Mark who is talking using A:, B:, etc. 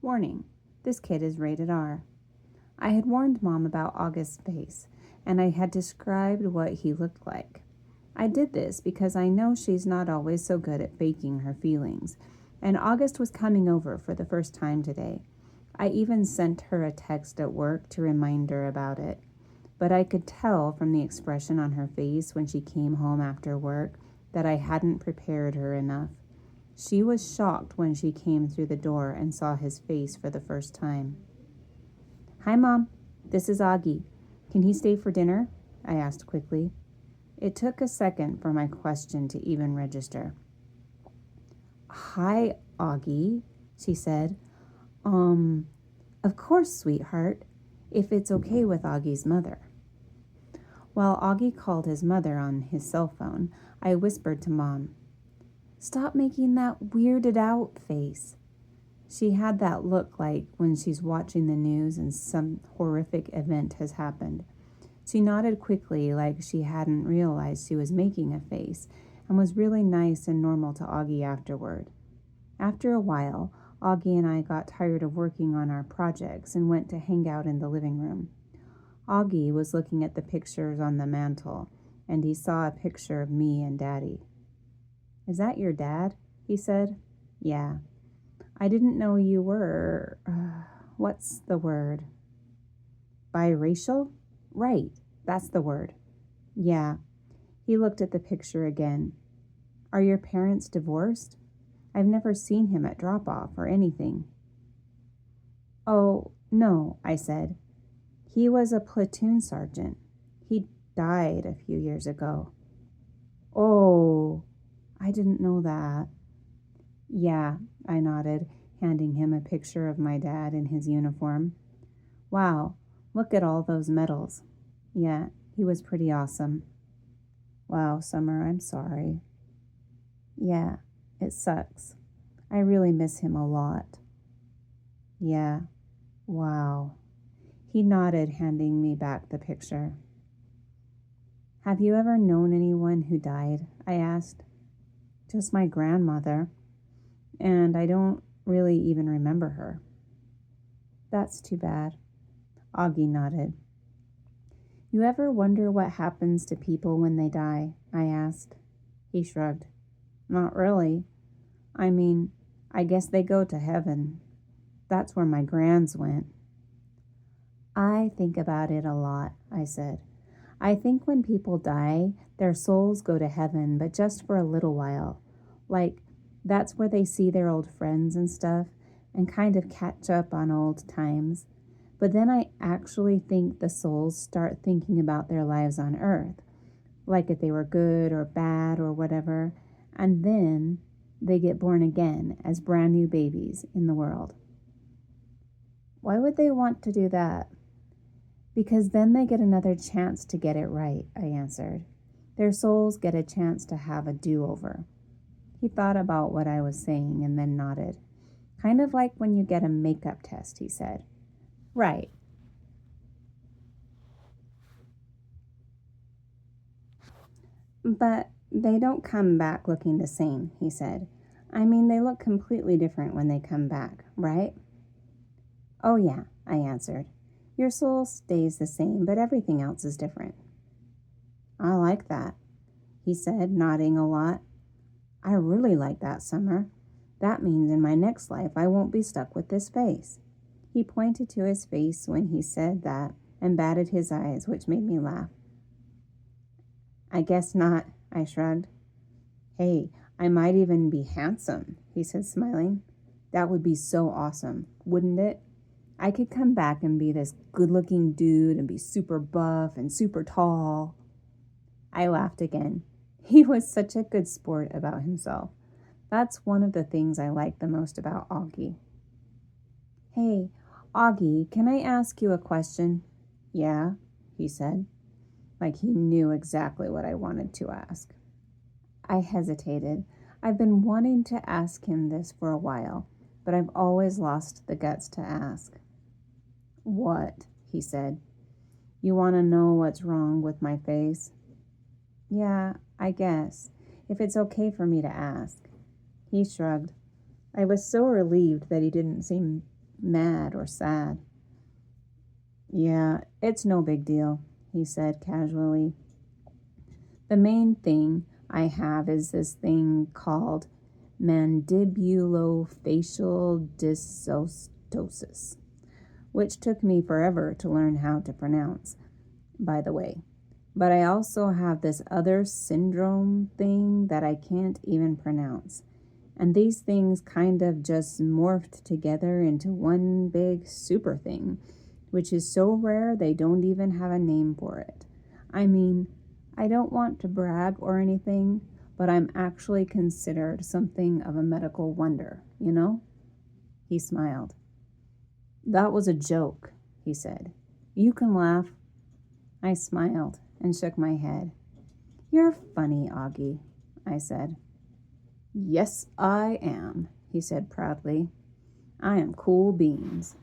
A: Warning, this kid is rated R. I had warned Mom about August's face, and I had described what he looked like. I did this because I know she's not always so good at faking her feelings, and August was coming over for the first time today. I even sent her a text at work to remind her about it, but I could tell from the expression on her face when she came home after work that I hadn't prepared her enough. She was shocked when she came through the door and saw his face for the first time. "Hi, Mom. This is Auggie. Can he stay for dinner?" I asked quickly. It took a second for my question to even register. "Hi, Auggie," she said. Of course, sweetheart, if it's okay with Augie's mother." While Auggie called his mother on his cell phone, I whispered to Mom, "Stop making that weirded out face." She had that look like when she's watching the news and some horrific event has happened. She nodded quickly like she hadn't realized she was making a face and was really nice and normal to Auggie afterward. After a while, Auggie and I got tired of working on our projects and went to hang out in the living room. Auggie was looking at the pictures on the mantle, and he saw a picture of me and Daddy. "Is that your dad?" he said. "Yeah." "I didn't know you were, what's the word?" "Biracial?" "Right, that's the word." "Yeah." He looked at the picture again. "Are your parents divorced? I've never seen him at drop-off or anything." "Oh, no," I said. "He was a platoon sergeant. He died a few years ago." "Oh, I didn't know that." "Yeah," I nodded, handing him a picture of my dad in his uniform. "Wow, look at all those medals." "Yeah, he was pretty awesome." "Wow, Summer, I'm sorry." "Yeah, it sucks. I really miss him a lot." "Yeah, wow." He nodded, handing me back the picture. "Have you ever known anyone who died?" I asked. "Just my grandmother, and I don't really even remember her." "That's too bad." Auggie nodded. "You ever wonder what happens to people when they die?" I asked. He shrugged. "Not really. I mean, I guess they go to heaven. That's where my grands went." "I think about it a lot," I said. "I think when people die, their souls go to heaven, but just for a little while. Like, that's where they see their old friends and stuff and kind of catch up on old times. But then I actually think the souls start thinking about their lives on earth, like if they were good or bad or whatever, and then they get born again as brand new babies in the world." "Why would they want to do that?" "Because then they get another chance to get it right," I answered. "Their souls get a chance to have a do-over." He thought about what I was saying and then nodded. "Kind of like when you get a makeup test," he said. "Right." "But they don't come back looking the same," he said. "I mean, they look completely different when they come back, right?" "Oh yeah," I answered. "Your soul stays the same, but everything else is different." "I like that," he said, nodding a lot. "I really like that, Summer. That means in my next life I won't be stuck with this face." He pointed to his face when he said that and batted his eyes, which made me laugh. "I guess not," I shrugged. "Hey, I might even be handsome," he said, smiling. "That would be so awesome, wouldn't it? I could come back and be this good-looking dude and be super buff and super tall." I laughed again. He was such a good sport about himself. That's one of the things I like the most about Auggie. "Hey, Auggie, can I ask you a question?" "Yeah," he said, like he knew exactly what I wanted to ask. I hesitated. I've been wanting to ask him this for a while, but I've always lost the guts to ask. "What?" he said. "You want to know what's wrong with my face?" "Yeah, I guess, if it's okay for me to ask." He shrugged. I was so relieved that he didn't seem mad or sad. Yeah, it's no big deal, he said casually. The main thing I have is this thing called mandibulofacial dysostosis, which took me forever to learn how to pronounce, by the way. But I also have this other syndrome thing that I can't even pronounce. And these things kind of just morphed together into one big super thing, which is so rare they don't even have a name for it. I mean, I don't want to brag or anything, but I'm actually considered something of a medical wonder, you know? He smiled. That was a joke, he said. You can laugh. I smiled and shook my head. You're funny, Auggie, I said. Yes, I am, he said proudly. I am cool beans.